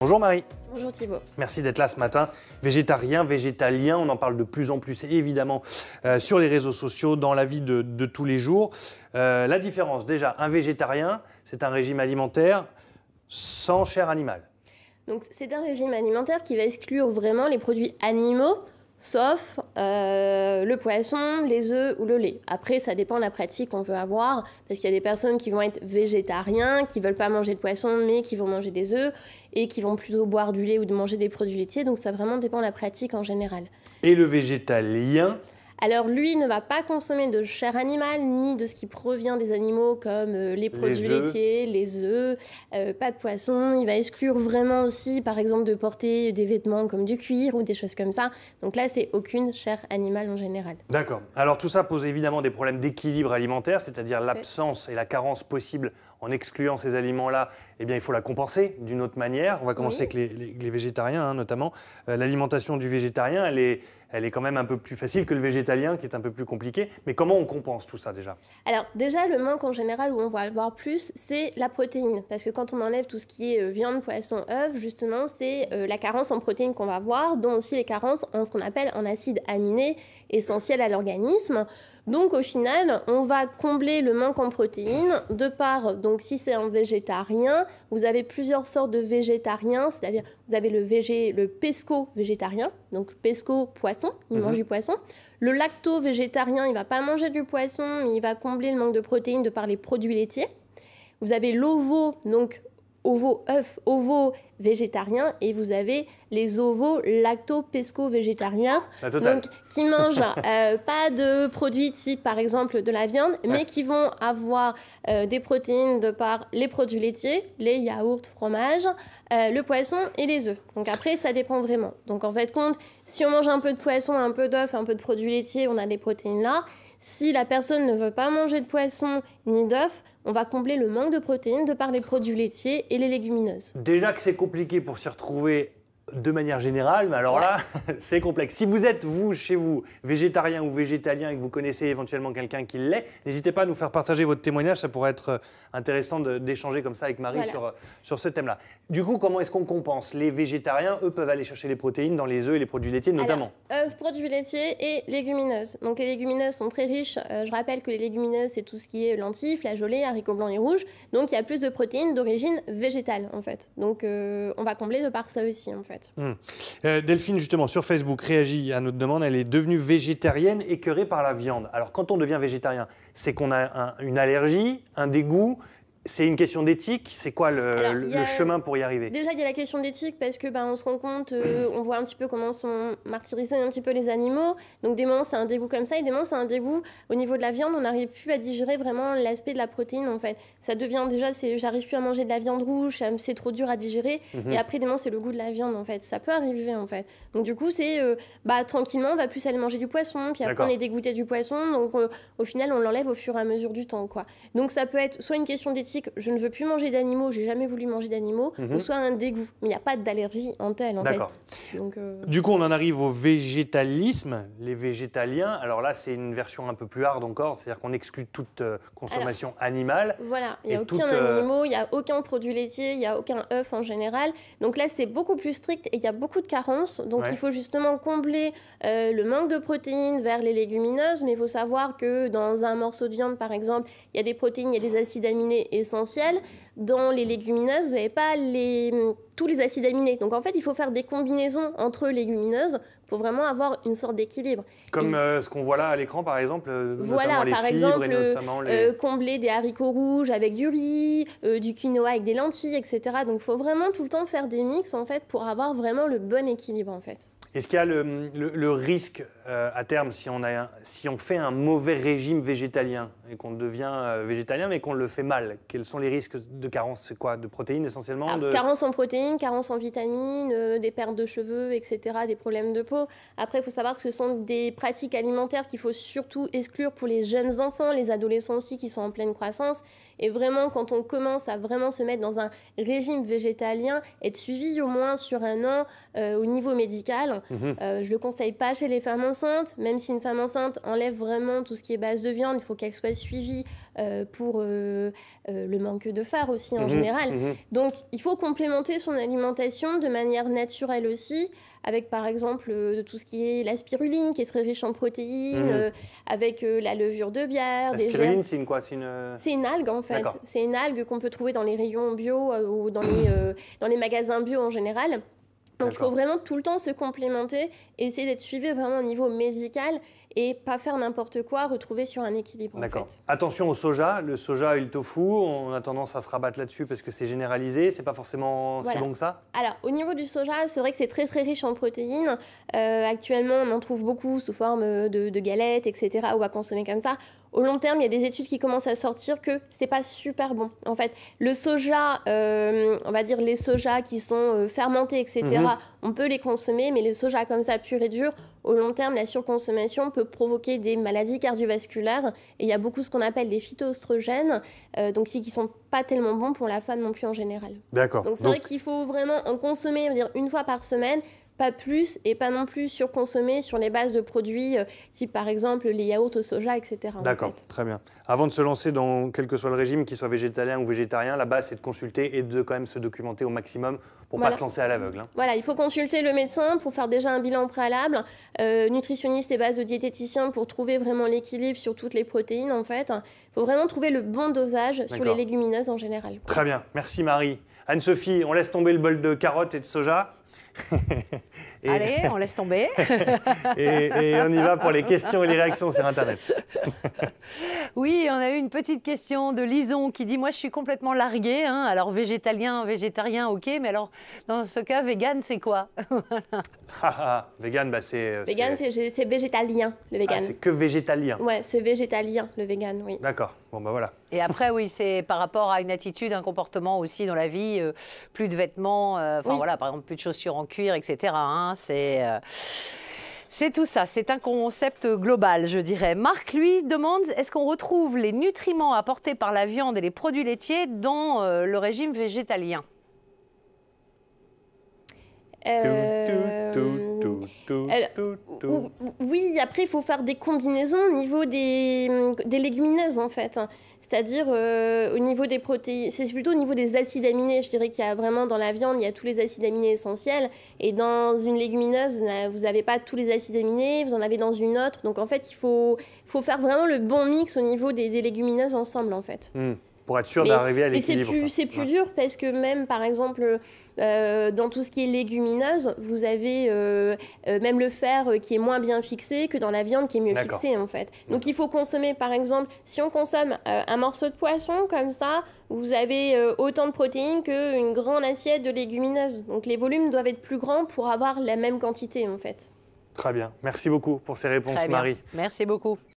Bonjour Marie. Bonjour Thibaut. Merci d'être là ce matin. Végétarien, végétalien, on en parle de plus en plus évidemment sur les réseaux sociaux, dans la vie de tous les jours. La différence, déjà, un végétarien, c'est un régime alimentaire sans chair animale. Donc c'est un régime alimentaire qui va exclure vraiment les produits animaux, sauf le poisson, les œufs ou le lait. Après, ça dépend de la pratique qu'on veut avoir, parce qu'il y a des personnes qui vont être végétariens, qui ne veulent pas manger de poisson, mais qui vont manger des œufs, et qui vont plutôt boire du lait ou de manger des produits laitiers. Donc ça vraiment dépend de la pratique en général. Et le végétalien? Alors lui ne va pas consommer de chair animale ni de ce qui provient des animaux comme les produits laitiers, les œufs, pas de poisson. Il va exclure vraiment aussi par exemple de porter des vêtements comme du cuir ou des choses comme ça. Donc là c'est aucune chair animale en général. D'accord. Alors tout ça pose évidemment des problèmes d'équilibre alimentaire, c'est-à-dire l'absence et la carence possible en excluant ces aliments-là. Eh bien il faut la compenser d'une autre manière. On va commencer avec les végétariens notamment. L'alimentation du végétarien, elle est quand même un peu plus facile que le végétalien, qui est un peu plus compliqué. Mais comment on compense tout ça déjà? Alors déjà, le manque en général, où on va le voir plus, c'est la protéine. Parce que quand on enlève tout ce qui est viande, poisson, œufs, justement, c'est la carence en protéines qu'on va voir, dont aussi les carences en ce qu'on appelle en acides aminés, essentiels à l'organisme. Donc au final, on va combler le manque en protéines de par, donc si c'est un végétarien, vous avez plusieurs sortes de végétariens, c'est-à-dire vous avez le pesco végétarien, donc pesco poisson, il mange du poisson. Le lacto végétarien, il ne va pas manger du poisson, mais il va combler le manque de protéines de par les produits laitiers. Vous avez l'ovo, donc ovo-œuf, ovo végétarien, et vous avez les ovos lacto-pesco-végétariens, donc qui mangent pas de produits type par exemple de la viande, mais qui vont avoir des protéines de par les produits laitiers, les yaourts, fromage, le poisson et les œufs. Donc après ça dépend vraiment. Donc en fait compte, si on mange un peu de poisson, un peu d'œuf, un peu de produits laitiers, on a des protéines là. Si la personne ne veut pas manger de poisson ni d'œuf, on va combler le manque de protéines de par les produits laitiers et les légumineuses. Déjà que c'est compliqué pour s'y retrouver de manière générale, mais alors là, c'est complexe. Si vous êtes, vous, chez vous, végétarien ou végétalien et que vous connaissez éventuellement quelqu'un qui l'est, n'hésitez pas à nous faire partager votre témoignage. Ça pourrait être intéressant d'échanger comme ça avec Marie sur ce thème-là. Du coup, comment est-ce qu'on compense? Les végétariens, eux, peuvent aller chercher les protéines dans les œufs et les produits laitiers notamment. Alors, œufs, produits laitiers et légumineuses. Donc les légumineuses sont très riches. Je rappelle que les légumineuses, c'est tout ce qui est lentilles, flageolets, haricots blancs et rouges. Donc il y a plus de protéines d'origine végétale en fait. Donc on va combler de par ça aussi en fait. Delphine, justement, sur Facebook, réagit à notre demande. Elle est devenue végétarienne, écœurée par la viande. Alors, quand on devient végétarien, c'est qu'on a une allergie, un dégoût. C'est une question d'éthique, c'est quoi le chemin pour y arriver? Déjà, il y a la question d'éthique parce que on se rend compte, on voit un petit peu comment sont martyrisés un petit peu les animaux. Donc des moments, c'est un dégoût comme ça et des moments, c'est un dégoût au niveau de la viande. On n'arrive plus à digérer vraiment l'aspect de la protéine en fait. Ça devient déjà, j'arrive plus à manger de la viande rouge, c'est trop dur à digérer. Et après, des moments, c'est le goût de la viande en fait. Ça peut arriver en fait. Donc du coup, c'est tranquillement, on va plus aller manger du poisson. Puis après, on est dégoûté du poisson. Donc au final, on l'enlève au fur et à mesure du temps, quoi. Donc ça peut être soit une question d'éthique, je ne veux plus manger d'animaux, j'ai jamais voulu manger d'animaux, ou soit un dégoût. Mais il n'y a pas d'allergie en telle, en fait. Donc, du coup, on en arrive au végétalisme, les végétaliens. Alors là, c'est une version un peu plus hard encore, c'est-à-dire qu'on exclut toute consommation animale. Voilà, il n'y a aucun animal, il n'y a aucun produit laitier, il n'y a aucun œuf en général. Donc là, c'est beaucoup plus strict et il y a beaucoup de carences. Donc il faut justement combler le manque de protéines vers les légumineuses. Mais il faut savoir que dans un morceau de viande, par exemple, il y a des protéines, il y a des acides aminés essentiels. Dans les légumineuses, vous n'avez pas tous les acides aminés. Donc en fait, il faut faire des combinaisons entre légumineuses pour vraiment avoir une sorte d'équilibre. Comme ce qu'on voit là à l'écran, par exemple, voilà, notamment les par fibres exemple, et notamment les... combler des haricots rouges avec du riz, du quinoa avec des lentilles, etc. Donc il faut vraiment tout le temps faire des mix en fait pour avoir vraiment le bon équilibre en fait. Est-ce qu'il y a le risque à terme si on fait un mauvais régime végétalien et qu'on devient végétalien mais qu'on le fait mal? Quels sont les risques de carence? C'est quoi? De protéines essentiellement? Carence en protéines, carence en vitamines, des pertes de cheveux, etc., des problèmes de peau. Après, il faut savoir que ce sont des pratiques alimentaires qu'il faut surtout exclure pour les jeunes enfants, les adolescents aussi qui sont en pleine croissance. Et vraiment, quand on commence à vraiment se mettre dans un régime végétalien, être suivi au moins sur un an au niveau médical, je ne le conseille pas chez les femmes enceintes. Même si une femme enceinte enlève vraiment tout ce qui est base de viande, il faut qu'elle soit suivi pour le manque de fer aussi en général. Donc il faut complémenter son alimentation de manière naturelle aussi, avec par exemple tout ce qui est la spiruline qui est très riche en protéines, avec la levure de bière. La spiruline, c'est quoi? C'est une algue en fait. C'est une algue qu'on peut trouver dans les rayons bio ou dans les magasins bio en général. Donc il faut vraiment tout le temps se complémenter, essayer d'être suivi vraiment au niveau médical et pas faire n'importe quoi, retrouver sur un équilibre. D'accord. En fait. Attention au soja, le soja et le tofu, on a tendance à se rabattre là-dessus parce que c'est généralisé, c'est pas forcément si bon que ça. Alors au niveau du soja, c'est vrai que c'est très très riche en protéines. Actuellement, on en trouve beaucoup sous forme de galettes, etc. ou à consommer comme ça. Au long terme, il y a des études qui commencent à sortir que c'est pas super bon. En fait, le soja, on va dire les sojas qui sont fermentés, etc., on peut les consommer, mais le soja comme ça, pur et dur, au long terme, la surconsommation peut provoquer des maladies cardiovasculaires. Et il y a beaucoup ce qu'on appelle des phytoestrogènes, donc qui sont pas tellement bons pour la femme non plus en général. D'accord. Donc c'est vrai qu'il faut vraiment en consommer, on va dire, une fois par semaine, pas plus, et pas non plus surconsommer sur les bases de produits type par exemple les yaourts au soja, etc. D'accord, très bien. Avant de se lancer dans quel que soit le régime, qu'il soit végétalien ou végétarien, la base c'est de consulter et de quand même se documenter au maximum pour ne pas se lancer à l'aveugle. Hein. Voilà, il faut consulter le médecin pour faire déjà un bilan préalable, nutritionniste et base de diététicien pour trouver vraiment l'équilibre sur toutes les protéines en fait. Il faut vraiment trouver le bon dosage sur les légumineuses en général. Très bien, merci Marie. Anne-Sophie, on laisse tomber le bol de carottes et de soja. Allez, on laisse tomber. et on y va pour les questions et les réactions sur Internet. Oui, on a eu une petite question de Lison qui dit « Moi, je suis complètement larguée. Hein. Alors, végétalien, végétarien, ok. Mais alors, dans ce cas, vegan, c'est quoi ?» Vegan, bah c'est... Vegan, c'est végétalien, le vegan. Ah, c'est que végétalien. Ouais, c'est végétalien, le vegan, oui. D'accord, bon bah voilà. Et après, oui, c'est par rapport à une attitude, un comportement aussi dans la vie, plus de vêtements, voilà, par exemple, plus de chaussures en cuir, etc. Hein, c'est tout ça, c'est un concept global, je dirais. Marc, lui, demande, est-ce qu'on retrouve les nutriments apportés par la viande et les produits laitiers dans le régime végétalien ? Oui, après, il faut faire des combinaisons au niveau des légumineuses, en fait. C'est-à-dire au niveau des protéines, c'est plutôt au niveau des acides aminés. Je dirais qu'il y a vraiment dans la viande, il y a tous les acides aminés essentiels. Et dans une légumineuse, vous n'avez pas tous les acides aminés, vous en avez dans une autre. Donc en fait, il faut faire vraiment le bon mix au niveau des légumineuses ensemble, en fait. Pour être sûr d'arriver à l'équilibre. C'est plus dur parce que même, par exemple, dans tout ce qui est légumineuse, vous avez même le fer qui est moins bien fixé que dans la viande qui est mieux fixée, en fait. Donc, il faut consommer, par exemple, si on consomme un morceau de poisson comme ça, vous avez autant de protéines qu'une grande assiette de légumineuses. Donc, les volumes doivent être plus grands pour avoir la même quantité, en fait. Très bien. Merci beaucoup pour ces réponses, Marie. Merci beaucoup.